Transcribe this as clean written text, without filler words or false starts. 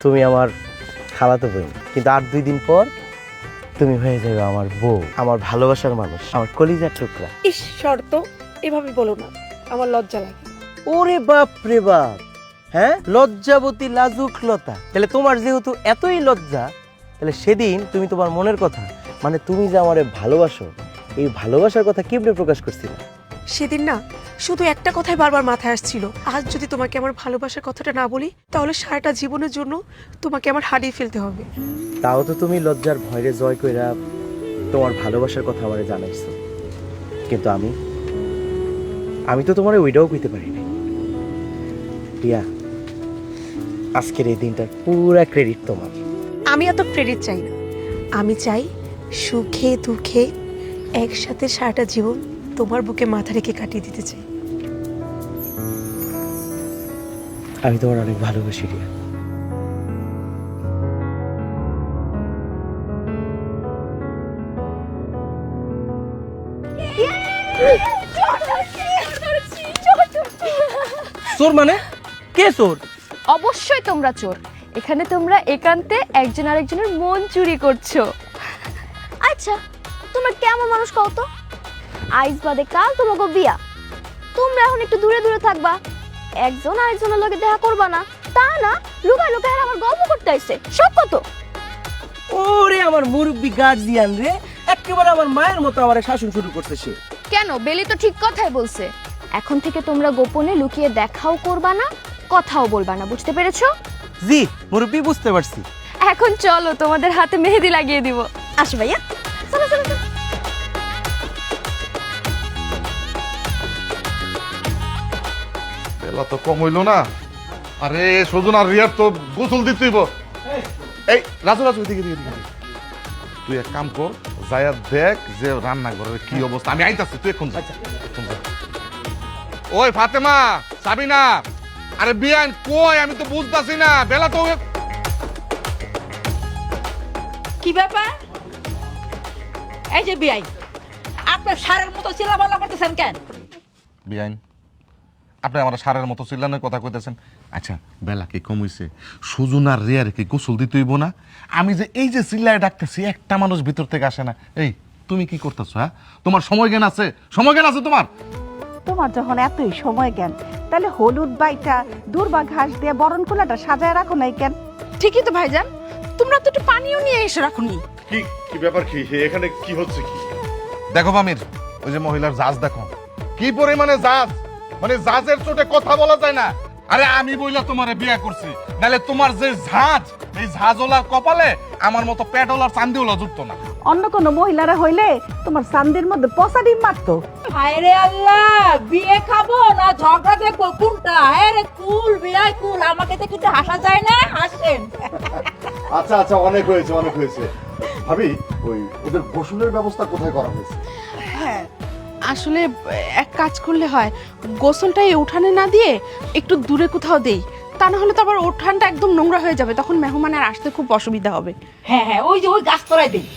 তুমি আমার খালাতো বোন, কিন্তু আর 2 দিন পর তুমি হয়ে যাবে আমার বউ, আমার ভালোবাসার মানুষ, আমার কলিজার টুকরা। ইস শর্ত এভাবে বলো না, আমার লজ্জা লাগে। ওরে বাপ রে বাপ, হ্যাঁ লজ্জাবতী লাজুক লতা। তাহলে তোমার যেহেতু এতই লজ্জা, তাহলে সেদিন তুমি তোমার মনের কথা, মানে তুমি যে আমারে ভালোবাসো, এই ভালোবাসার কথা কেমনে প্রকাশ করছিলে? সেদিন না শুধু একটা কথাই বারবার মাথায় আসছিল, আজ যদি তোমাকে আমার ভালোবাসার কথাটা না বলি তাহলে সারাটা জীবনের জন্য তোমাকে আমার হারিয়ে ফেলতে হবে। তাও তো তুমি লজ্জার ভয়রে জয় কইরা তোমার ভালোবাসার কথা আমারে জানাইছো, কিন্তু আমি তো তোমারে ওইটাও কইতে পারি নাই। রিয়া, আজকের এই দিনটার পুরা ক্রেডিট তোমার। আমি এত ক্রেডিট চাই না, আমি চাই সুখে দুঃখে একসাথে সারাটা জীবন তোমার বুকে মাথা রেখে কাটিয়ে দিতে চাই। আমি তোমার অনেক ভালোবাসি রিয়া। চোর মানে কে চোর? অবশ্যই তোমরা চোর। এখানে তোমরা একান্তে একজন আরেকজনের মন চুরি করছো। আচ্ছা, তোমরা কেমন মানুষ কও তো? আইজ বাদে কাল তোমাকে বিয়া, তোমরা এখন একটু দূরে দূরে থাকবা, একজন আরেকজনের লগে দেখা করবা না, তা না লুকায় লুকায় আমার গল্প করতে আইছে। সব কত? ওরে আমার মুরব্বি গার্জিয়ান রে, একেবারে আমার মায়ের মতো আমারে শাসন শুরু করতে সে। কেন, বেলি তো ঠিক কথাই বলছে। এখন থেকে তোমরা গোপনে লুকিয়ে দেখাও করবা না, কথাও বলবা না, বুঝতে পেরেছো? জি মুরব্বি, বুঝতে পারছি। এখন চলো তোমাদের হাতে মেহেদি লাগিয়ে দিব। আসো ভাইয়া, চলো চলো চলো। বেলা তো কম হইলো না। আরে সজন আর রিয়ার তো গোসল দিতেইব। এই রাজু রাজু এদিকে এদিকে এদিকে। তুই এক কাম কর, যায়া দেখ যে রান্নাঘরের কি অবস্থা। আমি আইতাছি, তুই এখন যা। এখন যা। ওই ফাতেমা, সাবিনা, আরে বিয়ান কই? আমি তো বুঝতাছি না, বেলা তো কি ব্যাপার? এই যে বিআই, আপনার সারের মতো চিল্লাপাল্লা করতেছেন কেন? বিয়াইন, আপনি আমার সারের মতো চিল্লানোর কথা কইতেছেন। আচ্ছা, বেলা কি কম হইছে? সুজন আর রিয়ার কি গোসল দিতে হইব না? আমি যে এই যে চিল্লায় ডাকতেছি, একটা মানুষ ভিতর থেকে আসে না। এই তুমি কি করতেছো? হ্যাঁ, তোমার সময় জ্ঞান আছে? সময় জ্ঞান আছে তোমার? তোমার যখন এতই সময় জ্ঞান, তাহলে হলুদ বাইটা দূর্বা ঘাস দিয়ে বরণ কোলাটা সাজায় রাখো নাই কেন? ঠিকই তো ভাইজান, তোমরা তো একটু পানিও নিয়ে এসে রাখুনি। কি কি ব্যাপার? কি এখানে কি হচ্ছে? কি দেখো মামির, ওই যে মহিলার জাজ দেখো, কি পরিমাণে জাজ, মানে জাজের চোটে কথা বলা যায় না। আরে আমি বইলা তোমারে বিয়ে করছি, নালে তোমার যে ঝাঁজ, এই ঝাঁজওয়ালার কপালে আমার মতো পেটওয়ালার চান্দিওয়ালা জুটতো না। অন্য কোনো মহিলারা হইলে তোমার চান্দির মধ্যে পচা ডিম মারতো। হায়রে আল্লাহ, বিয়ে খাবো না ঝগড়া দেখবো কোনটা? আরে কুল বিআই কুল, আমাকে দেখে একটু হাসা যায় না? হাসেন। আচ্ছা আচ্ছা, অনেক হয়েছে অনেক হয়েছে। ভাবি, ওই ওদের গোসলের ব্যবস্থা কোথায় করা হয়েছে? হ্যাঁ, আসলে এক কাজ করলে হয়, গোসলটাই উঠানে না দিয়ে একটু দূরে কোথাও দেই, তা না হলে তো আবার উঠানটা একদম নোংরা হয়ে যাবে, তখন মেহমানের আসতে খুব অসুবিধা হবে। হ্যাঁ হ্যাঁ, ওই যে ওই গাছতলায় দিই।